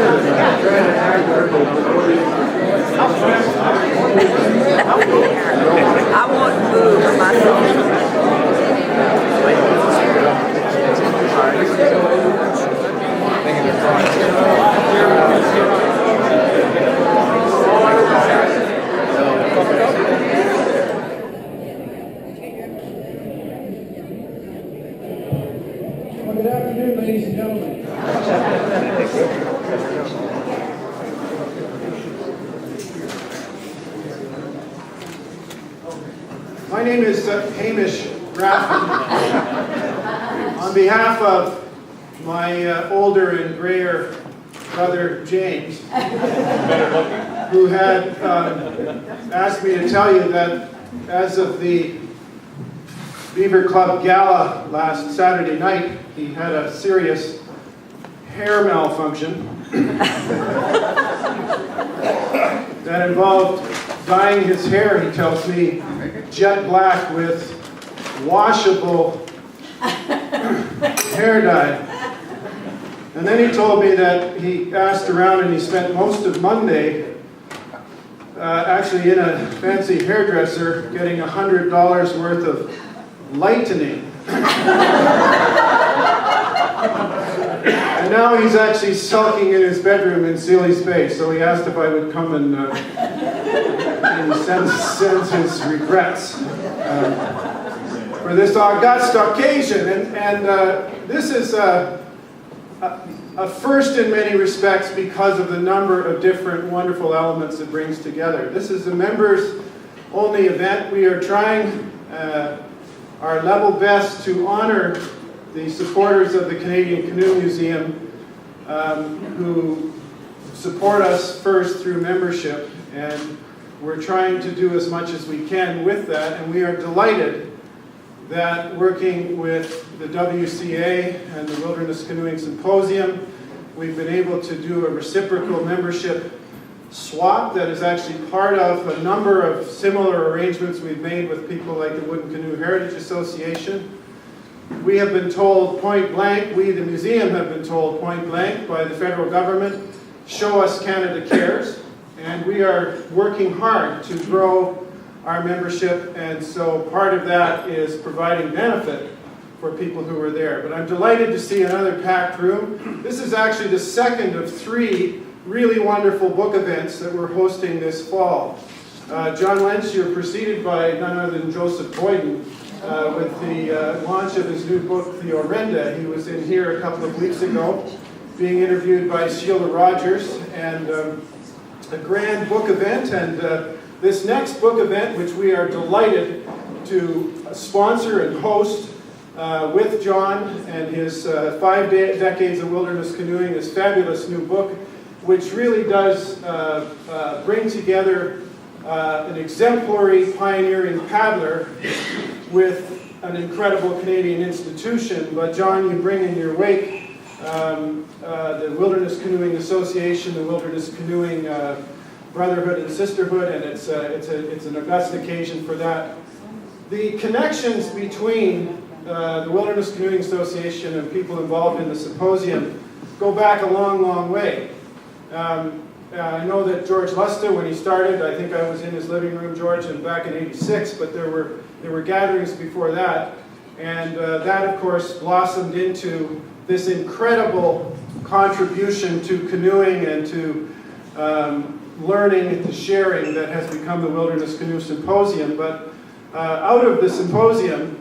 I want food for myself. Well, good afternoon, ladies and gentlemen. My name is Hamish Grafton. On behalf of my older and grayer brother James, who had asked me to tell you that as of the Beaver Club Gala last Saturday night, he had a serious hair malfunction that involved dyeing his hair, he tells me, jet black with washable hair dye. And then he told me that he asked around and he spent most of Monday actually in a fancy hairdresser getting $100 worth of lightening. And now he's actually sulking in his bedroom in Sealy's Bay, so he asked if I would come and sends his regrets for this august occasion. And this is a first in many respects because of the number of different wonderful elements it brings together. This is a members-only event. We are trying our level best to honor the supporters of the Canadian Canoe Museum who support us first through membership, and we're trying to do as much as we can with that, and we are delighted that working with the WCA and the Wilderness Canoeing Symposium, we've been able to do a reciprocal membership swap that is actually part of a number of similar arrangements we've made with people like the Wooden Canoe Heritage Association. We have been told point blank, we the museum have been told point blank by the federal government, show us Canada Cares, and we are working hard to grow our membership, and so part of that is providing benefit for people who are there. But I'm delighted to see another packed room. This is actually the second of 3 really wonderful book events that we're hosting this fall. John Lentz, you're preceded by none other than Joseph Boyden with the launch of his new book, The Orenda. He was in here a couple of weeks ago, being interviewed by Sheila Rogers, and a grand book event. And this next book event, which we are delighted to sponsor and host with John and his 5 decades of wilderness canoeing, his fabulous new book, which really does bring together an exemplary pioneering paddler with an incredible Canadian institution. But John, you bring in your wake the Wilderness Canoeing Association, the Wilderness Canoeing Brotherhood and Sisterhood, and it's an august occasion for that. The connections between the Wilderness Canoeing Association and people involved in the symposium go back a long, long way. I know that George Luste, when he started, I think I was in his living room, George, and back in '86, but there were gatherings before that, and that, of course, blossomed into this incredible contribution to canoeing and to learning and to sharing that has become the Wilderness Canoe Symposium. But out of the symposium,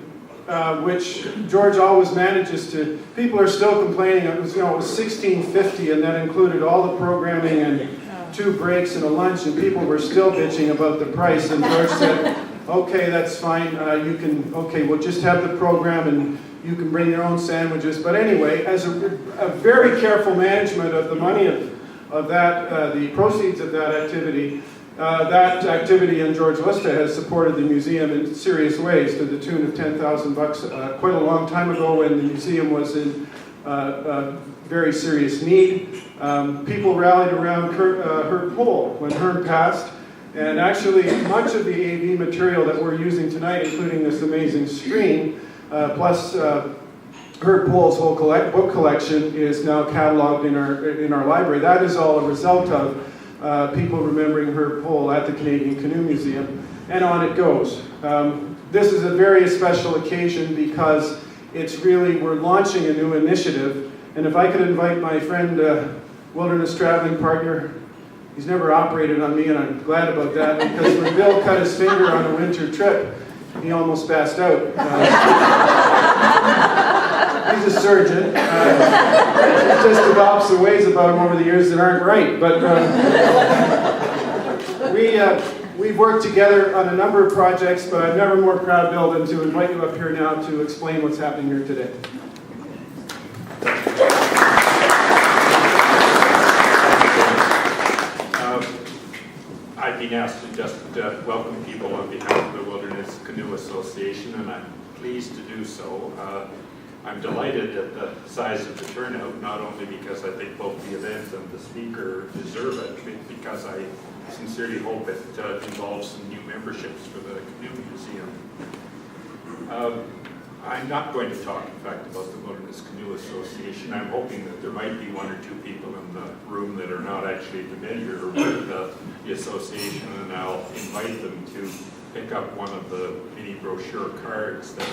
which George always manages to, people are still complaining, it was $16.50, and that included all the programming and 2 breaks and a lunch, and people were still bitching about the price, and George said, okay, that's fine, we'll just have the program and you can bring your own sandwiches. But anyway, as a very careful management of the money of that, the proceeds of that activity and George Luste has supported the museum in serious ways to the tune of $10,000 quite a long time ago when the museum was in very serious need. People rallied around Herb Pohl when Herb passed, and actually much of the AV material that we're using tonight, including this amazing screen, plus Herb Pohl's whole book collection is now cataloged in our library. That is all a result of people remembering Herb Pohl at the Canadian Canoe Museum, and on it goes. This is a very special occasion because it's really, we're launching a new initiative, and if I could invite my friend, Wilderness traveling partner, he's never operated on me, and I'm glad about that, because when Bill cut his finger on a winter trip, he almost passed out. He's a surgeon. He just developed some ways about him over the years that aren't right. But we've worked together on a number of projects, but I'm never more proud, Bill, than to invite you up here now to explain what's happening here today. I've been asked to just welcome people on behalf of the Wilderness Canoe Association, and I'm pleased to do so. I'm delighted at the size of the turnout, not only because I think both the event and the speaker deserve it, but because I sincerely hope it involves some new memberships for the Canoe Museum. I'm not going to talk, in fact, about the Wilderness Canoe Association. I'm hoping that there might be one or two people in the room that are not actually familiar with the association, and I'll invite them to pick up one of the mini brochure cards that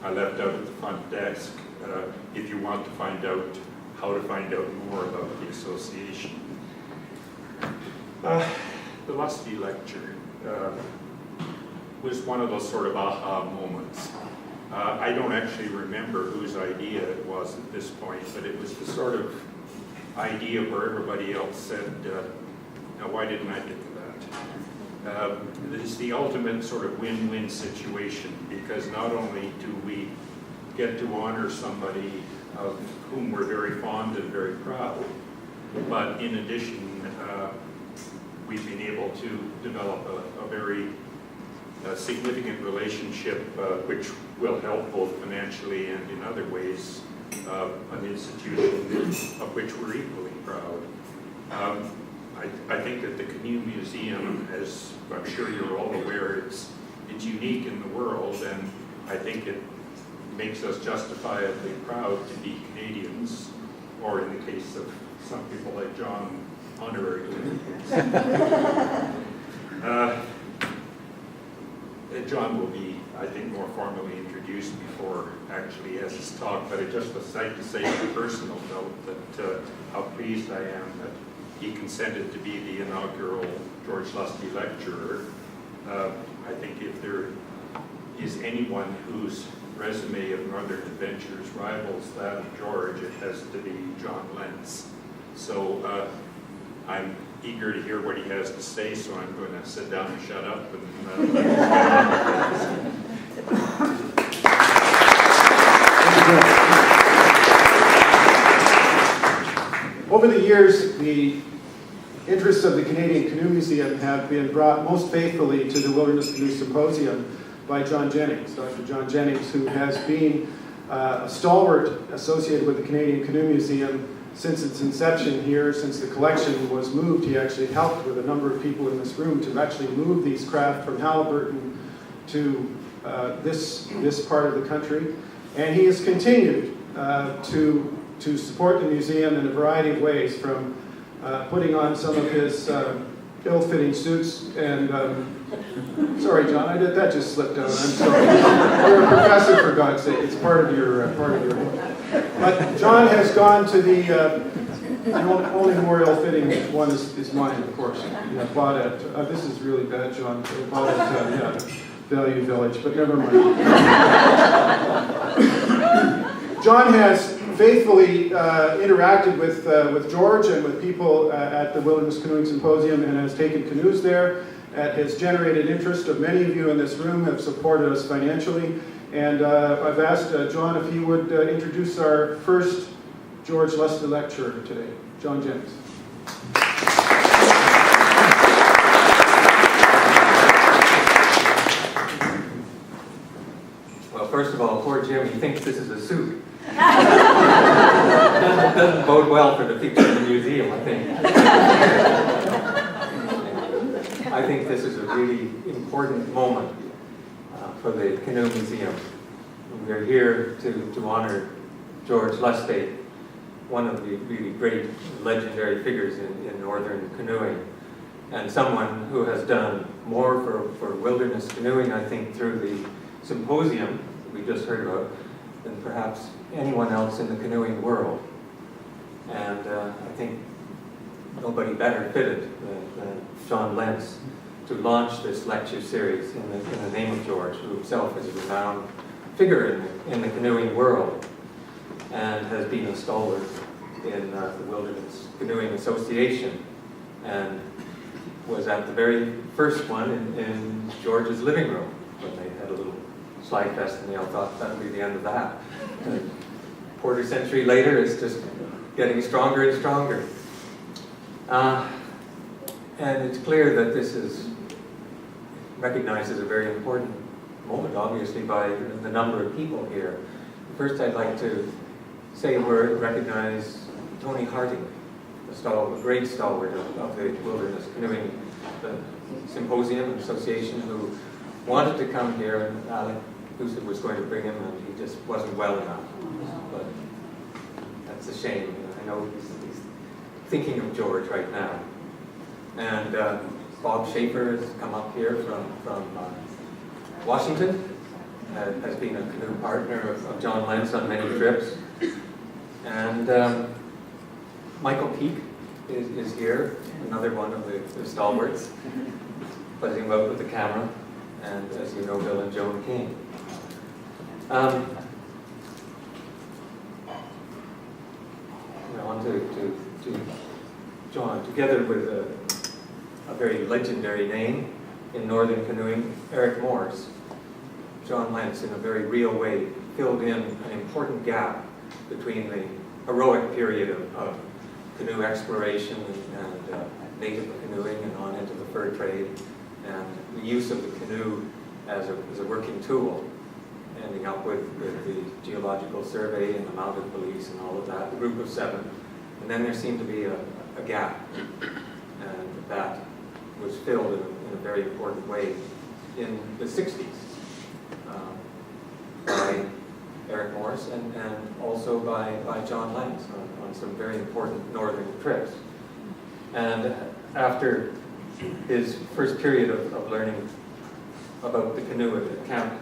I left out at the front desk if you want to find out how to find out more about the association. The Luste Lecture was one of those sort of aha moments. I don't actually remember whose idea it was at this point, but it was the sort of idea where everybody else said, now why didn't I think of that? It's the ultimate sort of win-win situation, because not only do we get to honor somebody of whom we're very fond and very proud, but in addition, we've been able to develop a very significant relationship which will help both financially and in other ways an institution of which we're equally proud. I think that the Canoe Museum, as I'm sure you're all aware, it's unique in the world, and I think it makes us justifiably proud to be Canadians, or in the case of some people like John, honorary Canadians. John will be, I think, more formally introduced before actually has his talk, but I just would like to say on a personal note that how pleased I am that he consented to be the inaugural George Luste Lecturer. I think if there is anyone whose resume of Northern Adventures rivals that of George, it has to be John Lentz. So I'm eager to hear what he has to say, so I'm going to sit down and shut up and let him Over the years, the interests of the Canadian Canoe Museum have been brought most faithfully to the Wilderness Canoe Symposium by John Jennings, Dr. John Jennings, who has been a stalwart associated with the Canadian Canoe Museum since its inception here, since the collection was moved. He actually helped with a number of people in this room to actually move these craft from Halliburton to this part of the country. And he has continued to support the museum in a variety of ways, from putting on some of his ill-fitting suits and sorry, John, that just slipped out. I'm sorry. You're a professor, for God's sake. It's part of your But John has gone to the only more ill-fitting one is mine, of course. Yeah, bought at this is really bad, John. Bought at Value Village, but never mind. John has faithfully interacted with George and with people at the Wilderness Canoeing Symposium, and has taken canoes there. Has generated interest of many of you in this room, have supported us financially. And I've asked John if he would introduce our first George Luste Lecturer today, John Jennings. Well, first of all, poor Jim, he thinks this is a suit. Doesn't bode well for the future of the museum, I think. I think this is a really important moment for the Canoe Museum. We're here to honor George Luste, one of the really great legendary figures in northern canoeing, and someone who has done more for wilderness canoeing, I think, through the Symposium that we just heard about, than perhaps anyone else in the canoeing world. And I think nobody better fitted than John Lentz to launch this lecture series in the name of George, who himself is a renowned figure in the canoeing world and has been a stalwart in the Wilderness Canoe Association, and was at the very first one in George's living room when they had a little slide fest, and they all thought that would be the end of that. And a quarter century later, it's just getting stronger and stronger. And it's clear that this is recognized as a very important moment, obviously, by the number of people here. First, I'd like to say a word, recognize Tony Harding, a great stalwart of the Wilderness Canoeing Symposium and Association, who wanted to come here, and Aleks Gusev was going to bring him, and he just wasn't well enough. But that's a shame. I know he's thinking of George right now. And Bob Schaefer has come up here from Washington, has been a canoe partner of John Lentz on many trips. And Michael Peake is here, another one of the stalwarts, buzzing about with the camera, and as you know, Bill and Joan King. On to John, together with a very legendary name in northern canoeing, Eric Morse. John Lentz, in a very real way, filled in an important gap between the heroic period of canoe exploration and native canoeing and on into the fur trade, and the use of the canoe as a working tool, ending up with the Geological Survey and the Mounted Police and all of that, the Group of Seven. And then there seemed to be a gap, and that was filled in a very important way in the 60s by Eric Morse and also by John Lentz on some very important northern trips. And after his first period of learning about the canoe at Camp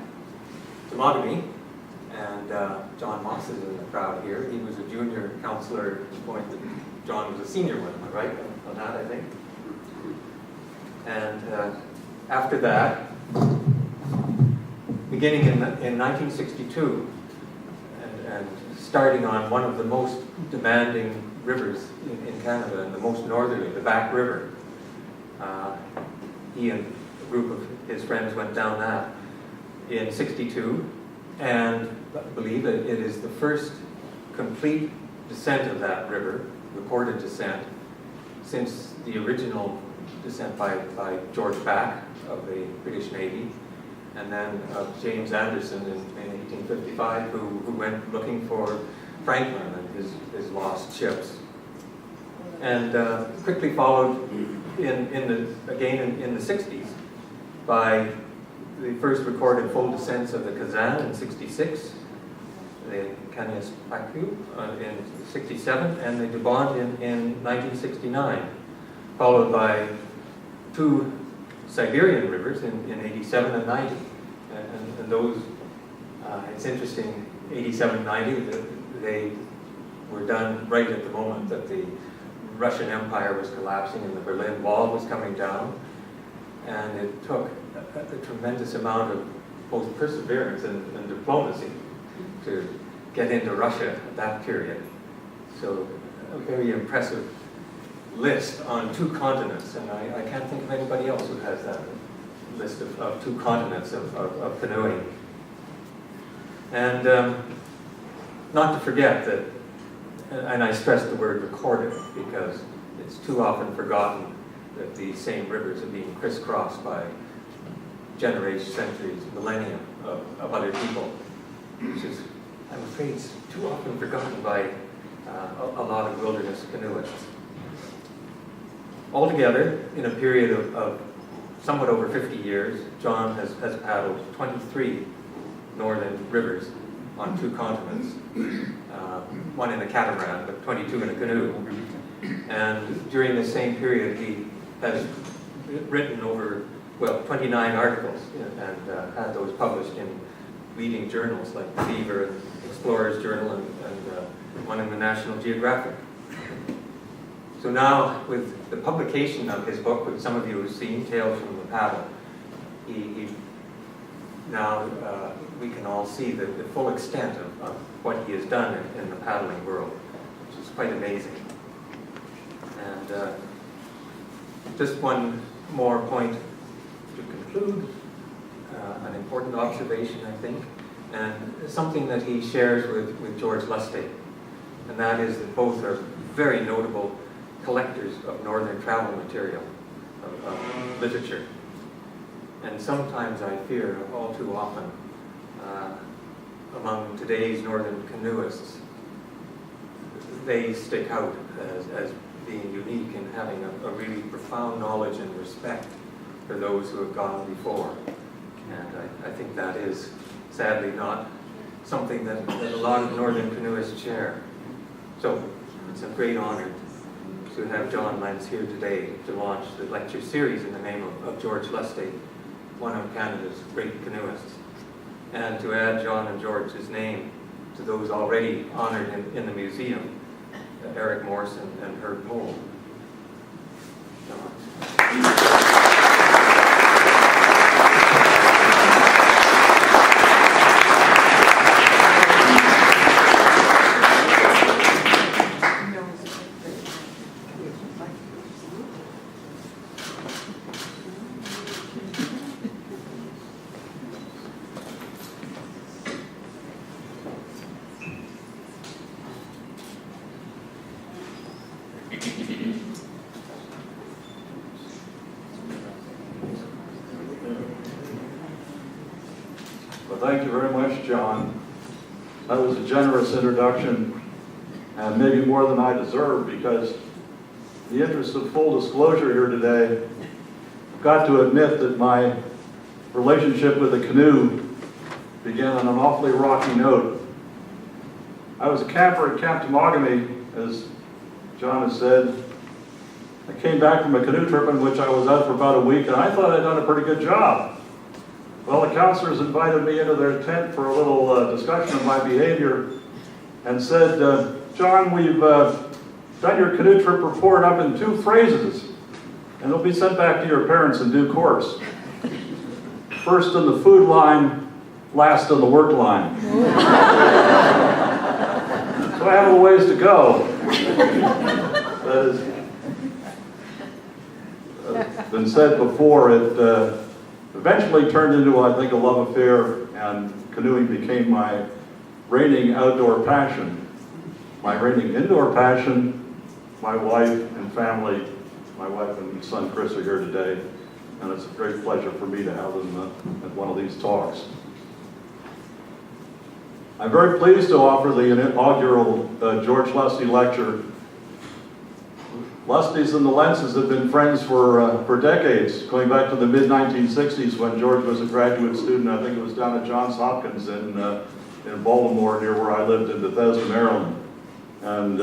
Temagami, and John Moss is in the crowd here. He was a junior counselor at the point that John was a senior one, am I right on that, I think? And after that, beginning in 1962, and starting on one of the most demanding rivers in Canada, and the most northerly, the Back River, he and a group of his friends went down that in '62, and I believe it is the first complete descent of that river, recorded descent, since the original descent by George Back of the British Navy, and then James Anderson in 1855, who went looking for Franklin and his lost ships. And quickly followed again in the 60s by the first recorded full descents of the Kazan in '66, the Kanyas Paku in '67, and the Dubond in 1969, followed by two Siberian rivers in '87 and '90. And those, it's interesting, '87, '90, they were done right at the moment that the Russian Empire was collapsing and the Berlin Wall was coming down. And it took a tremendous amount of both perseverance and diplomacy to get into Russia at that period. So a very impressive list on two continents, and I can't think of anybody else who has that list of two continents of canoeing. And not to forget that, and I stress the word recorded because it's too often forgotten that these same rivers are being crisscrossed by generations, centuries, millennia of other people, which is, I'm afraid, too often forgotten by a lot of wilderness canoeists. Altogether, in a period of somewhat over 50 years, John has paddled 23 northern rivers on 2 continents, one in a catamaran, but 22 in a canoe. And during the same period, he has written over, 29 articles and had those published in leading journals like Beaver and Explorer's Journal and one in the National Geographic. So now, with the publication of his book, which some of you have seen, Tales from the Paddle, now we can all see the full extent of what he has done in the paddling world, which is quite amazing. And just one more point to conclude, an important observation, I think, and something that he shares with George Luste, and that is that both are very notable collectors of northern travel material, of literature. And sometimes I fear, all too often, among today's northern canoeists, they stick out as being unique in having a really profound knowledge and respect for those who have gone before. And I think that is, sadly, not something that a lot of northern canoeists share. So it's a great honor to have John Lentz here today to launch the lecture series in the name of George Luste, one of Canada's great canoeists, and to add John and George's name to those already honored in the museum, Eric Morrison and Herb Mould. Thank you very much, John. That was a generous introduction, and maybe more than I deserve, because in the interest of full disclosure here today, I've got to admit that my relationship with the canoe began on an awfully rocky note. I was a camper at Camp Temagami, as John has said. I came back from a canoe trip in which I was out for about a week, and I thought I'd done a pretty good job. Well, the counselors invited me into their tent for a little discussion of my behavior and said, John, we've done your canoe trip report up in 2 phrases, and it'll be sent back to your parents in due course. First in the food line, last in the work line. So I have a ways to go. That has been said before. It eventually turned into, I think, a love affair, and canoeing became my reigning outdoor passion. My reigning indoor passion, my wife and family, my wife and son Chris are here today, and it's a great pleasure for me to have them at one of these talks. I'm very pleased to offer the inaugural George Luste Lecture. Lustes and the Lentzes have been friends for decades, going back to the mid-1960s when George was a graduate student. I think it was down at Johns Hopkins in Baltimore, near where I lived in Bethesda, Maryland. And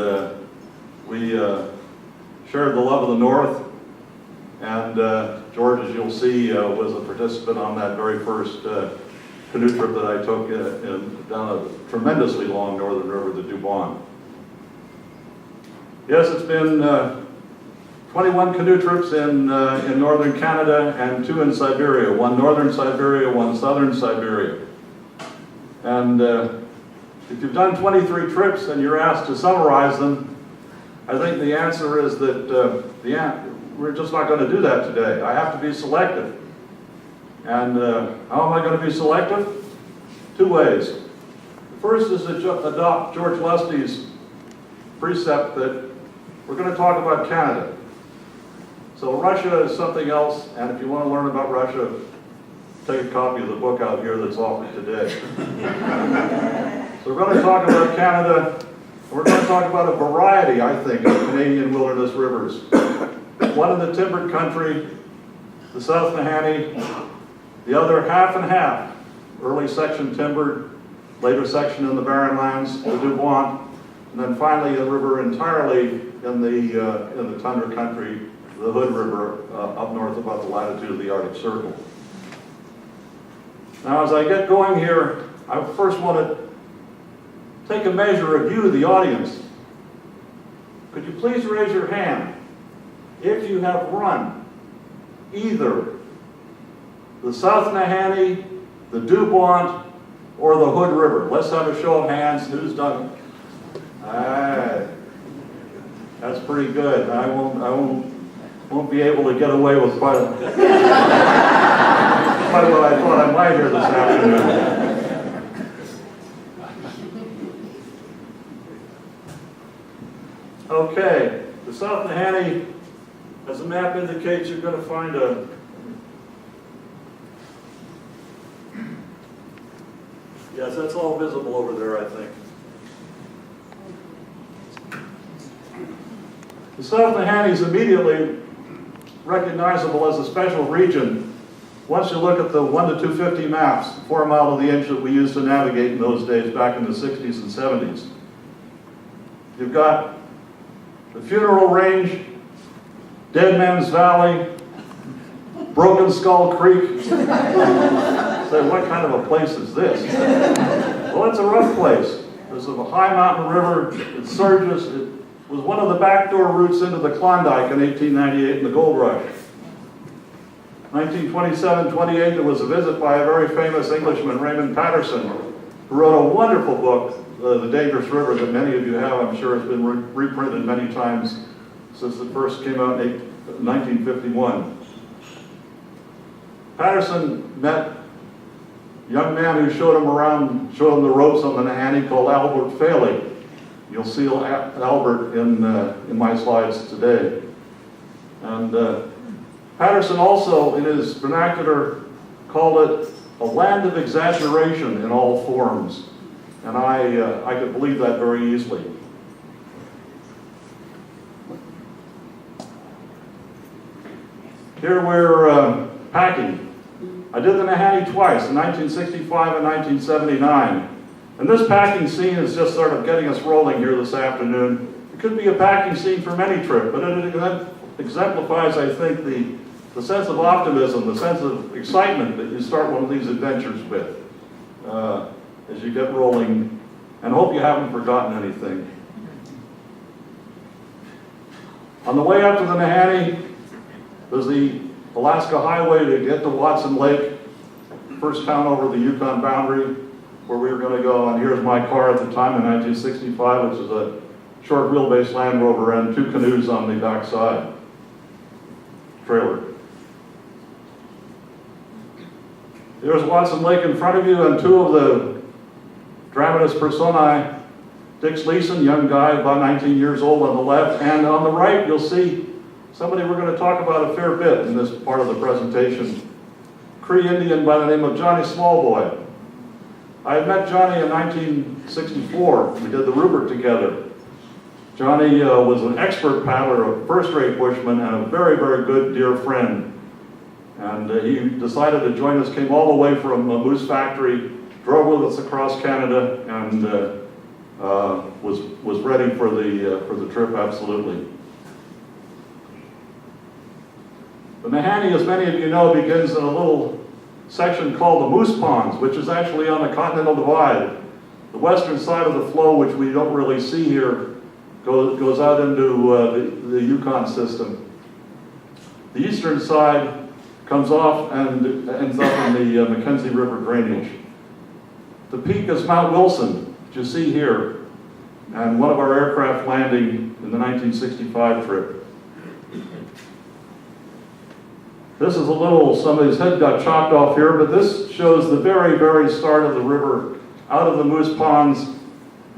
we shared the love of the North. And George, as you'll see, was a participant on that very first canoe trip that I took down a tremendously long northern river, the Dubon. Yes, it's been 21 canoe trips in northern Canada and 2 in Siberia, 1 northern Siberia, 1 southern Siberia. And if you've done 23 trips and you're asked to summarize them, I think the answer is that we're just not going to do that today. I have to be selective. And how am I going to be selective? 2 ways. The first is to adopt George Luste's precept that we're going to talk about Canada. So Russia is something else, and if you want to learn about Russia, take a copy of the book out here that's offered today. So we're going to talk about Canada, and we're going to talk about a variety, I think, of Canadian wilderness rivers. One in the timbered country, the South Nahanni, the other half and half, early section timbered, later section in the Barren Lands, the Dubois, and then finally the river entirely in the tundra country, the Hood River up north about the latitude of the Arctic Circle. Now as I get going here, I first want to take a measure of you, the audience. Could you please raise your hand if you have run either the South Nahanni, the Dubois, or the Hood River? Let's have a show of hands. Who's done it? That's pretty good. I won't be able to get away with quite what I thought I might here this afternoon. Okay, the South Nahanni, as the map indicates, you're going to find a yes, that's all visible over there, I think. The South Nahanni is immediately recognizable as a special region once you look at the 1 to 250 maps, 4 mile to the inch that we used to navigate in those days back in the 60s and 70s. You've got the Funeral Range, Dead Man's Valley, Broken Skull Creek. Say, what kind of a place is this? Well, it's a rough place. There's a high mountain river, it surges. It was one of the backdoor routes into the Klondike in 1898 in the gold rush. 1927-28, there was a visit by a very famous Englishman, Raymond Patterson, who wrote a wonderful book, The Dangerous River, that many of you have, I'm sure, has been reprinted many times since it first came out in 1951. Patterson met a young man who showed him the ropes on the Nahanni called Albert Faley. You'll see Albert in my slides today. And Patterson also, in his vernacular, called it a land of exaggeration in all forms. And I could believe that very easily. Here we're packing. I did the Nahanni twice, in 1965 and 1979. And this packing scene is just sort of getting us rolling here this afternoon. It could be a packing scene for any trip, but it exemplifies, I think, the sense of optimism, the sense of excitement that you start one of these adventures with as you get rolling, and hope you haven't forgotten anything. On the way up to the Nahanni, there's the Alaska Highway to get to Watson Lake, first town over the Yukon boundary, where we were going to go. And here's my car at the time in 1965, which is a short wheelbase Land Rover and 2 canoes on the back side. Trailer. There's Watson Lake in front of you, and 2 of the dramatis personae. Dick Sleeson, young guy, about 19 years old on the left, and on the right you'll see somebody we're going to talk about a fair bit in this part of the presentation. Cree Indian by the name of Johnny Smallboy. I had met Johnny in 1964. We did the Rupert together. Johnny was an expert paddler, a first-rate bushman, and a very, very good dear friend. And he decided to join us, came all the way from a moose factory, drove with us across Canada, and was ready for the trip, absolutely. The Nahanni, as many of you know, begins in a little section called the Moose Ponds, which is actually on the Continental Divide. The western side of the flow, which we don't really see here, goes out into the Yukon system. The eastern side comes off and ends up in the Mackenzie River drainage. The peak is Mount Wilson, which you see here, and one of our aircraft landing in the 1965 trip. This is a little, somebody's head got chopped off here, but this shows the very, very start of the river, out of the Moose Ponds,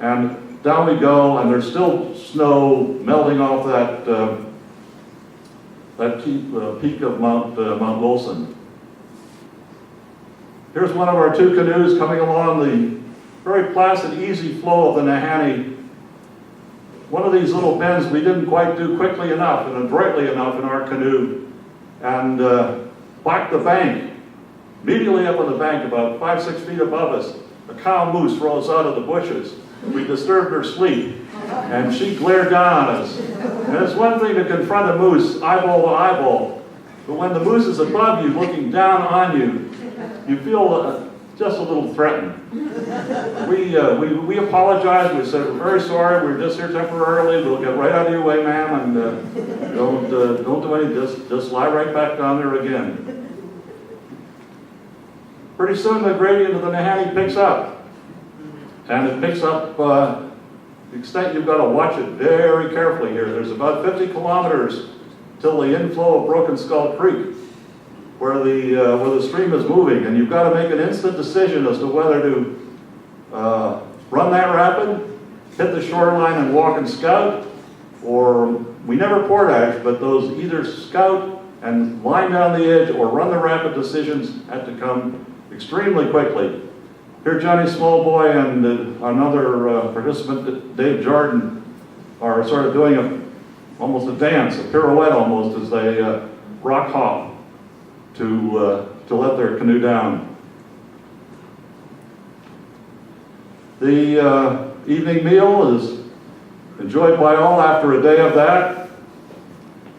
and down we go, and there's still snow melting off that peak of Mount Wilson. Here's one of our 2 canoes coming along the very placid, easy flow of the Nahanni. One of these little bends we didn't quite do quickly enough and adroitly enough in our canoe, and backed the bank, immediately up on the bank, about 5-6 feet above us, a cow moose rose out of the bushes. We disturbed her sleep, and she glared down on us. And it's one thing to confront a moose eyeball to eyeball, but when the moose is above you, looking down on you, you feel just a little threatened. We apologized. We said, we're very sorry. We're just here temporarily. We'll get right out of your way, ma'am, and don't do anything. Just lie right back down there again. Pretty soon the gradient of the Nahanni picks up. And it picks up to the extent you've got to watch it very carefully here. There's about 50 kilometers till the inflow of Broken Skull Creek, where the stream is moving, and you've got to make an instant decision as to whether to run that rapid, hit the shoreline and walk and scout, or we never portage, but those either scout and line down the edge or run the rapid decisions had to come extremely quickly. Here Johnny Smallboy and another participant, Dave Jordan, are sort of doing almost a dance, a pirouette almost, as they rock hop to let their canoe down. The evening meal is enjoyed by all after a day of that,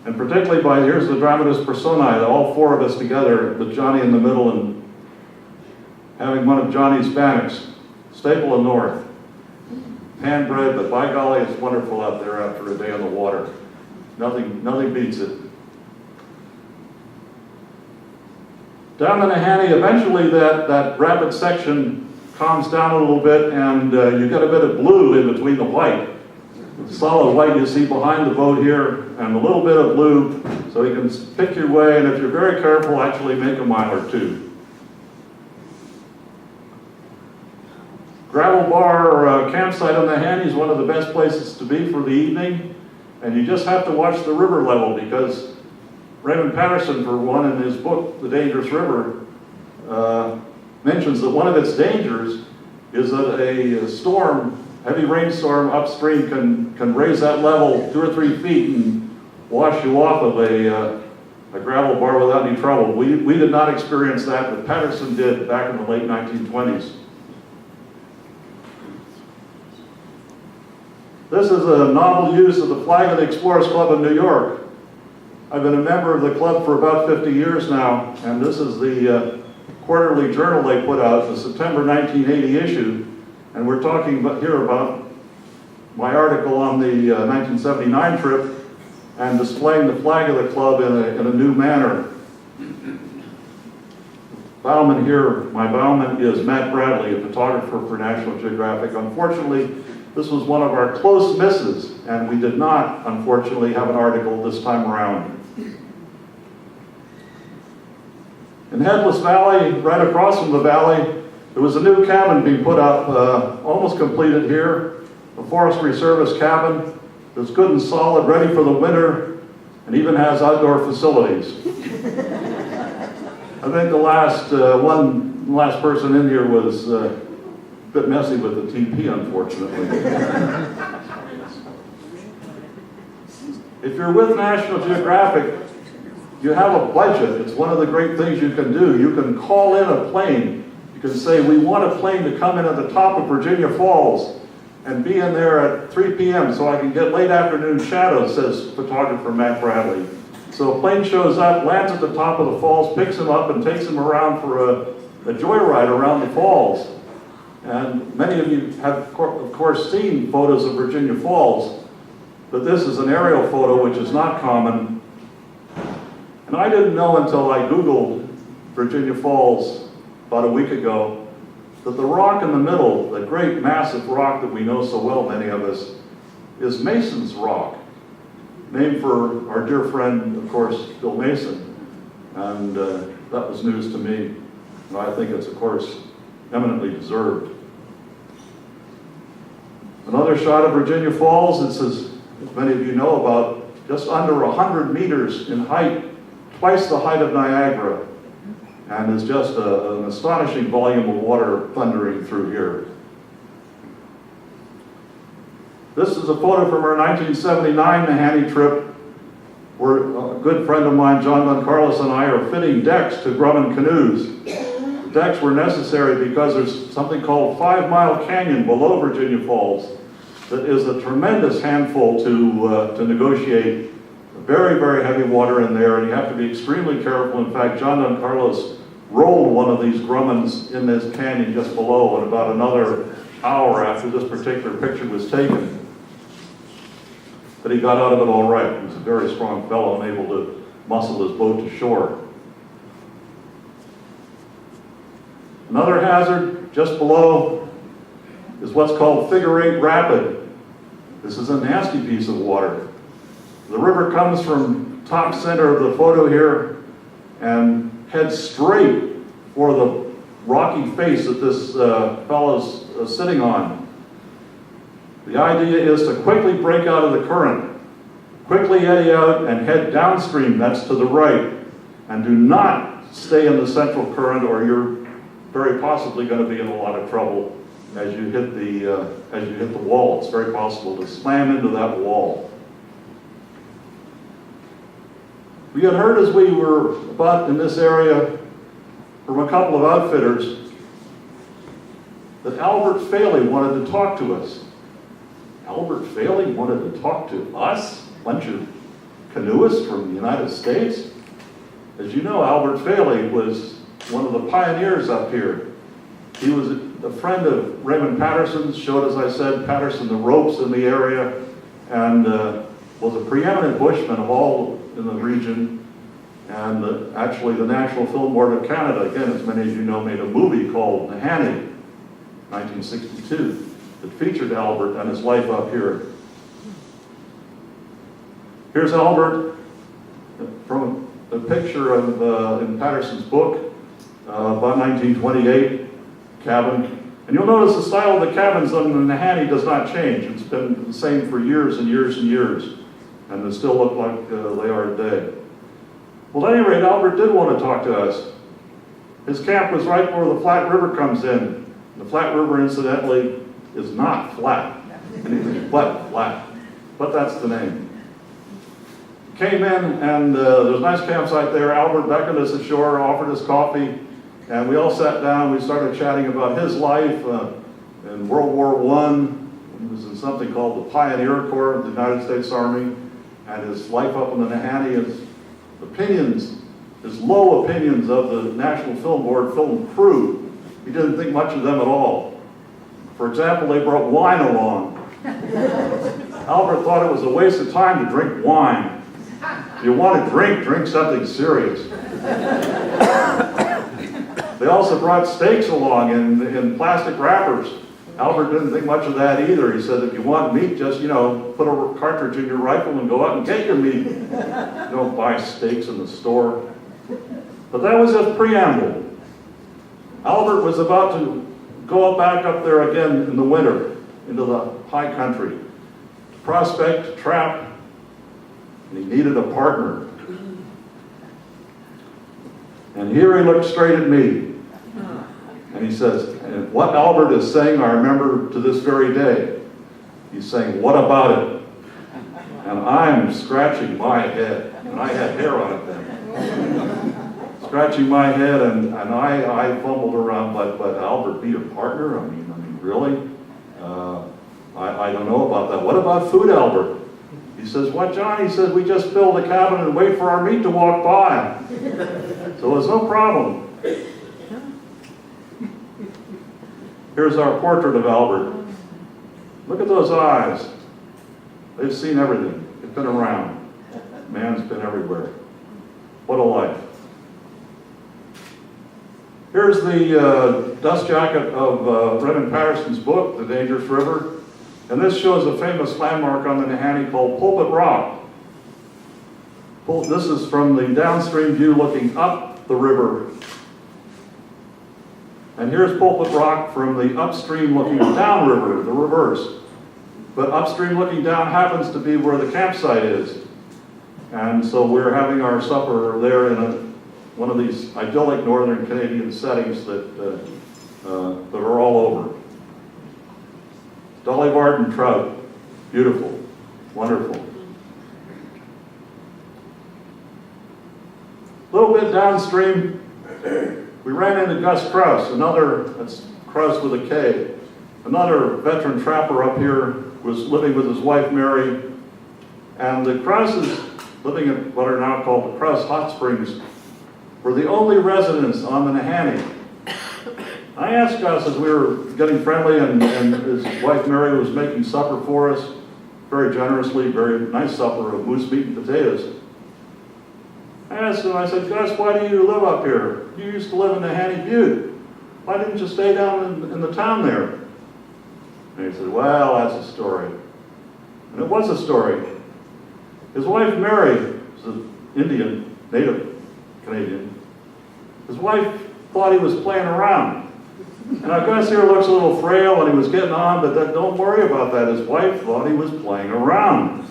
and particularly by, here's the dramatis personae, all four of us together, with Johnny in the middle and having one of Johnny's bannocks, staple of North. Hand bread, but by golly, it's wonderful out there after a day on the water. Nothing beats it. Down the Nahanni, eventually that rapid section calms down a little bit, and you get a bit of blue in between the white. The solid white you see behind the boat here, and a little bit of blue, so you can pick your way, and if you're very careful, actually make a mile or two. Gravel bar campsite on the Nahanni is one of the best places to be for the evening, and you just have to watch the river level, because Raymond Patterson, for one, in his book, The Dangerous River, mentions that one of its dangers is that a storm, heavy rainstorm upstream can raise that level 2 or 3 feet and wash you off of a gravel bar without any trouble. We did not experience that, but Patterson did back in the late 1920s. This is a novel use of the flag of the Explorers Club in New York. I've been a member of the club for about 50 years now, and this is the quarterly journal they put out, the September 1980 issue, and we're talking here about my article on the 1979 trip and displaying the flag of the club in a new manner. Bowman here, my bowman is Matt Bradley, a photographer for National Geographic. Unfortunately, this was one of our close misses, and we did not, unfortunately, have an article this time around. In Headless Valley, right across from the valley, there was a new cabin being put up, almost completed here, a Forestry Service cabin that's good and solid, ready for the winter, and even has outdoor facilities. I think the last person in here was a bit messy with the TP, unfortunately. If you're with National Geographic, you have a budget. It's one of the great things you can do. You can call in a plane. You can say, we want a plane to come in at the top of Virginia Falls and be in there at 3 p.m. so I can get late afternoon shadows, says photographer Matt Bradley. So a plane shows up, lands at the top of the falls, picks him up, and takes him around for a joyride around the falls. And many of you have, of course, seen photos of Virginia Falls, but this is an aerial photo, which is not common. And I didn't know until I Googled Virginia Falls about a week ago that the rock in the middle, the great massive rock that we know so well, many of us, is Mason's Rock, named for our dear friend, of course, Bill Mason. And that was news to me. And I think it's, of course, eminently deserved. Another shot of Virginia Falls. It's, as many of you know, about just under 100 meters in height, twice the height of Niagara, and is just an astonishing volume of water thundering through here. This is a photo from our 1979 Nahanni trip, where a good friend of mine, John Von Carlos, and I are fitting decks to Grumman canoes. decks were necessary because there's something called 5 Mile Canyon below Virginia Falls that is a tremendous handful to negotiate. Very, very heavy water in there, and you have to be extremely careful. In fact, John Don Carlos rolled one of these Grummins in this canyon just below in about another hour after this particular picture was taken. But he got out of it all right. He was a very strong fellow and able to muscle his boat to shore. Another hazard just below is what's called Figure 8 Rapid. This is a nasty piece of water. The river comes from top center of the photo here and heads straight for the rocky face that this fellow's sitting on. The idea is to quickly break out of the current, quickly eddy out and head downstream, that's to the right, and do not stay in the central current or you're very possibly going to be in a lot of trouble as you hit the wall. It's very possible to slam into that wall. We had heard as we were about in this area from a couple of outfitters that Albert Faley wanted to talk to us. Albert Faley wanted to talk to us, a bunch of canoeists from the United States. As you know, Albert Faley was one of the pioneers up here. He was a friend of Raymond Patterson's, showed, as I said, Patterson the ropes in the area, and was a preeminent bushman of all in the region. And actually the National Film Board of Canada, again, as many as you know, made a movie called Nahanni, 1962, that featured Albert and his life up here. Here's Albert from a picture of in Patterson's book, about 1928, cabin. And you'll notice the style of the cabins on the Nahanni does not change. It's been the same for years and years and years. And they still look like they are today. Well, at any rate, Albert did want to talk to us. His camp was right where the Flat River comes in. The Flat River, incidentally, is not flat. Anything but flat. But that's the name. Came in, and there's a nice campsite there. Albert beckoned us ashore, offered us coffee, and we all sat down. We started chatting about his life in World War I. He was in something called the Pioneer Corps of the United States Army, and his life up in the Nahanni, his low opinions of the National Film Board film crew. He didn't think much of them at all. For example, they brought wine along. Albert thought it was a waste of time to drink wine. If you want to drink, drink something serious. They also brought steaks along in plastic wrappers. Albert didn't think much of that either. He said, if you want meat, just, put a cartridge in your rifle and go out and get your meat. Don't buy steaks in the store. But that was his preamble. Albert was about to go back up there again in the winter, into the high country, to prospect, to trap, and he needed a partner. And here he looked straight at me. And he says, and what Albert is saying, I remember to this very day. He's saying, what about it? And I'm scratching my head. And I had hair on it then. Scratching my head, and I fumbled around, but Albert be a partner? I mean, really? I don't know about that. What about food, Albert? He says, what, John? He says, we just build a cabin and wait for our meat to walk by. So it's no problem. Here's our portrait of Albert. Look at those eyes. They've seen everything. They've been around. Man's been everywhere. What a life. Here's the dust jacket of Raymond Patterson's book, The Dangerous River. And this shows a famous landmark on the Nahanni called Pulpit Rock. This is from the downstream view looking up the river. And here's Pulpit Rock from the upstream looking downriver, the reverse. But upstream looking down happens to be where the campsite is. And so we're having our supper there in one of these idyllic northern Canadian settings that are all over. Dolly Varden trout, beautiful, wonderful. A little bit downstream, We ran into Gus Krause, that's Krause with a K, another veteran trapper up here, was living with his wife Mary, and the Krauses, living at what are now called the Krause Hot Springs, were the only residents on the Nahanni. I asked Gus as we were getting friendly and his wife Mary was making supper for us, very generously, very nice supper of moose meat and potatoes. I asked him, I said, Gus, why do you live up here? You used to live in Nahanni Butte. Why didn't you stay down in the town there? And he said, well, that's a story. And it was a story. His wife Mary was an Indian, native Canadian. His wife thought he was playing around. And now Gus here looks a little frail and he was getting on, but don't worry about that. His wife thought he was playing around.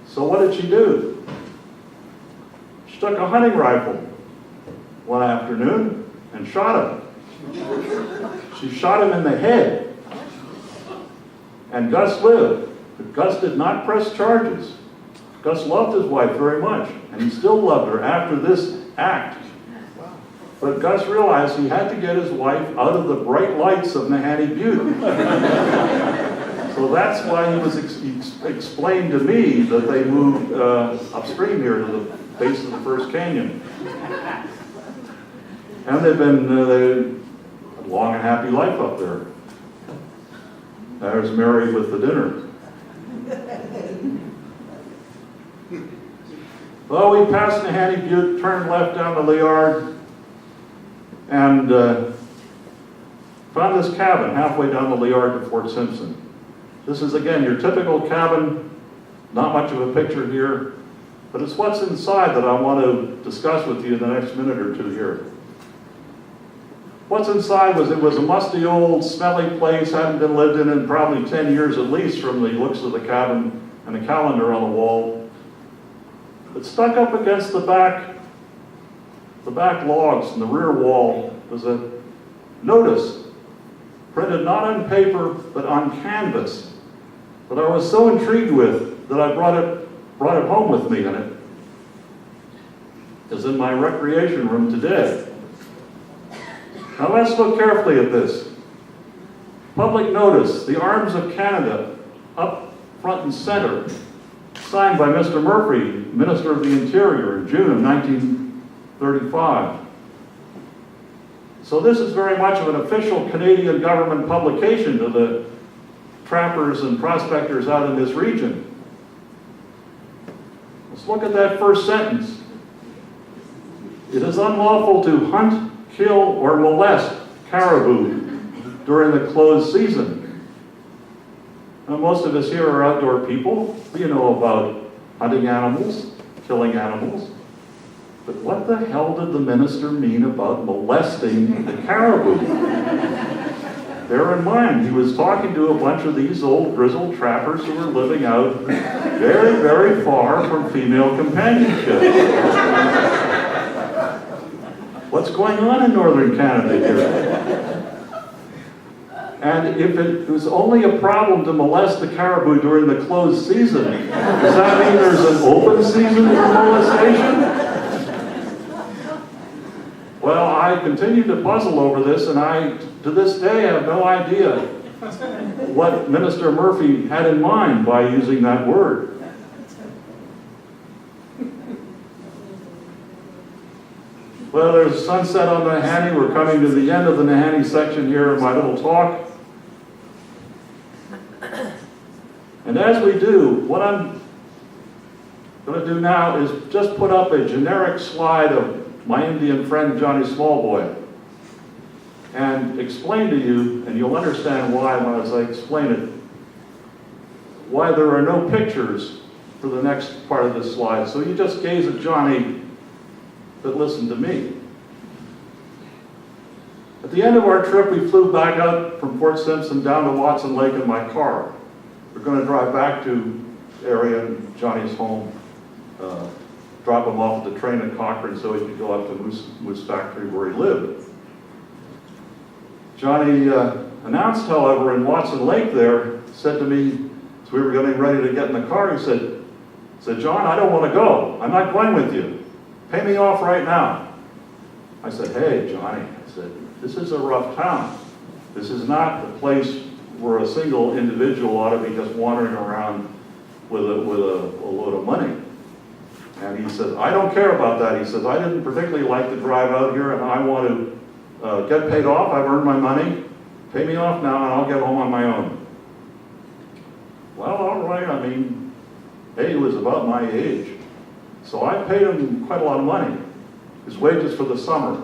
So what did she do? She took a hunting rifle one afternoon and shot him. She shot him in the head. And Gus lived. But Gus did not press charges. Gus loved his wife very much, and he still loved her after this act. But Gus realized he had to get his wife out of the bright lights of Nahanni Butte. So that's why he explained to me that they moved upstream here to the base of the first canyon. And they've been a long and happy life up there. There's Mary with the dinner. Well, we passed Nahanni Butte, turned left down the Liard, and found this cabin halfway down the Liard to Fort Simpson. This is, again, your typical cabin, not much of a picture here, but it's what's inside that I want to discuss with you in the next minute or two here. What's inside was, it was a musty old smelly place, hadn't been lived in probably 10 years at least from the looks of the cabin and the calendar on the wall. But stuck up against the back logs in the rear wall was a notice printed not on paper but on canvas that I was so intrigued with that I brought it home with me, and it is in my recreation room today. Now let's look carefully at this. Public notice, the Arms of Canada, up front and center, signed by Mr. Murphy, Minister of the Interior, in June of 1935. So this is very much of an official Canadian government publication to the trappers and prospectors out in this region. Let's look at that first sentence. It is unlawful to hunt, kill, or molest caribou during the closed season. Now, most of us here are outdoor people. We know about hunting animals, killing animals. But what the hell did the minister mean about molesting the caribou? Bear in mind, he was talking to a bunch of these old grizzled trappers who were living out very, very far from female companionship. What's going on in northern Canada here? And if it was only a problem to molest the caribou during the closed season, does that mean there's an open season for molestation? Well, I continue to puzzle over this, and I, to this day, have no idea what Minister Murphy had in mind by using that word. Well, there's sunset on the Nahanni. We're coming to the end of the Nahanni section here of my little talk. And as we do, what I'm going to do now is just put up a generic slide of my Indian friend Johnny Smallboy and explain to you, and you'll understand why as I explain it, why there are no pictures for the next part of this slide. So you just gaze at Johnny, but listen to me. At the end of our trip, we flew back out from Fort Simpson down to Watson Lake in my car. We're going to drive back to the area in Johnny's home, drop him off at the train at Cochrane so he could go up to Moose Factory where he lived. Johnny announced, however, in Watson Lake there, said to me, as we were getting ready to get in the car, he said, John, I don't want to go. I'm not going with you. Pay me off right now. I said, hey, Johnny, I said, this is a rough town. This is not the place where a single individual ought to be just wandering around with a load of money. And he said, I don't care about that. He says, I didn't particularly like to drive out here, and I want to get paid off. I've earned my money. Pay me off now, and I'll get home on my own. Well, all right. I mean, he was about my age. So I paid him quite a lot of money, his wages for the summer.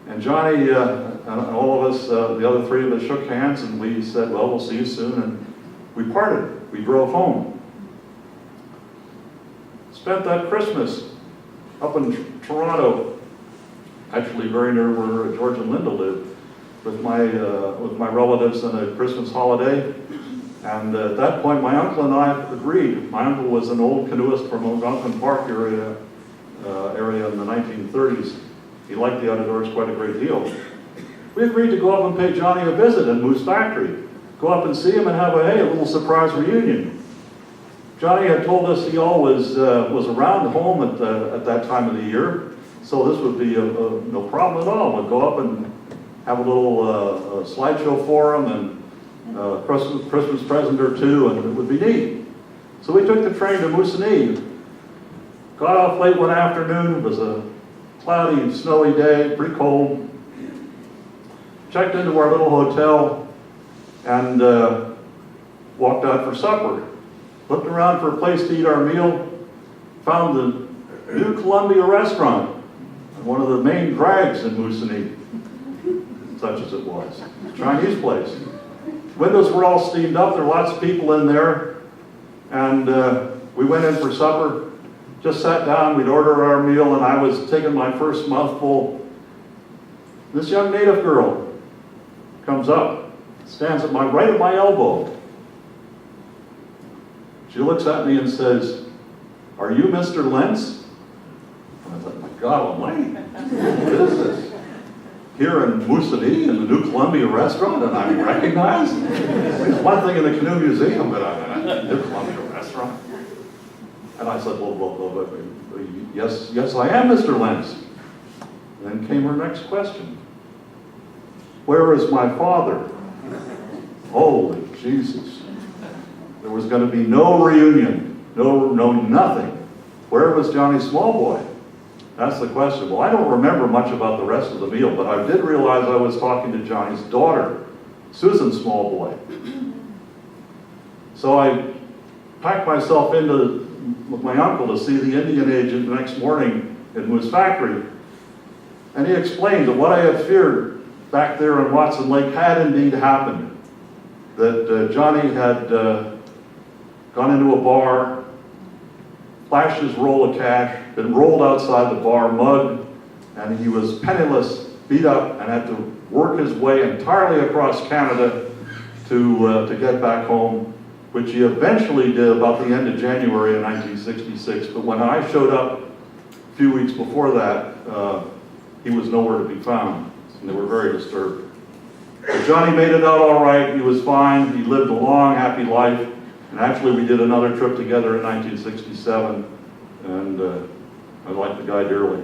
And Johnny and all of us, the other three of us, shook hands, and we said, well, we'll see you soon. And we parted. We drove home. Spent that Christmas up in Toronto, actually very near where George and Linda lived, with my relatives on a Christmas holiday. And at that point, my uncle and I agreed. My uncle was an old canoeist from Algonquin Park area in the 1930s. He liked the outdoors quite a great deal. We agreed to go up and pay Johnny a visit in Moose Factory. Go up and see him and have a little surprise reunion. Johnny had told us he always was around home at that time of the year, so this would be no problem at all. We'd go up and have a little slideshow for him and a Christmas present or two, and it would be neat. So we took the train to Moosonee. Got off late one afternoon. It was a cloudy, snowy day, pretty cold. Checked into our little hotel and walked out for supper. Looked around for a place to eat our meal. Found the New Columbia restaurant, one of the main drags in Moosonee, such as it was. Chinese place. Windows were all steamed up. There were lots of people in there. And we went in for supper. Just sat down, we'd order our meal, and I was taking my first mouthful. This young native girl comes up, stands right at my elbow. She looks at me and says, "Are you Mr. Lentz?" And I thought, my God almighty, what is this? Here in Moosonee, in the New Columbia restaurant, and I'm recognized? There's one thing in the Canoe Museum, but I'm in a New Columbia restaurant. And I said, well, yes, I am Mr. Lentz. And then came her next question. Where is my father? Holy Jesus. There was going to be no reunion, no nothing. Where was Johnny Smallboy? That's the question. Well, I don't remember much about the rest of the meal, but I did realize I was talking to Johnny's daughter, Susan Smallboy. So I packed myself into with my uncle to see the Indian agent the next morning in Moose Factory. And he explained that what I had feared back there in Watson Lake had indeed happened. That Johnny had gone into a bar, flashed his roll of cash, been rolled outside the bar, mugged, and he was penniless, beat up, and had to work his way entirely across Canada to get back home, which he eventually did about the end of January of 1966. But when I showed up a few weeks before that, he was nowhere to be found, and they were very disturbed. But Johnny made it out all right. He was fine. He lived a long, happy life. And actually, we did another trip together in 1967, and I liked the guy dearly.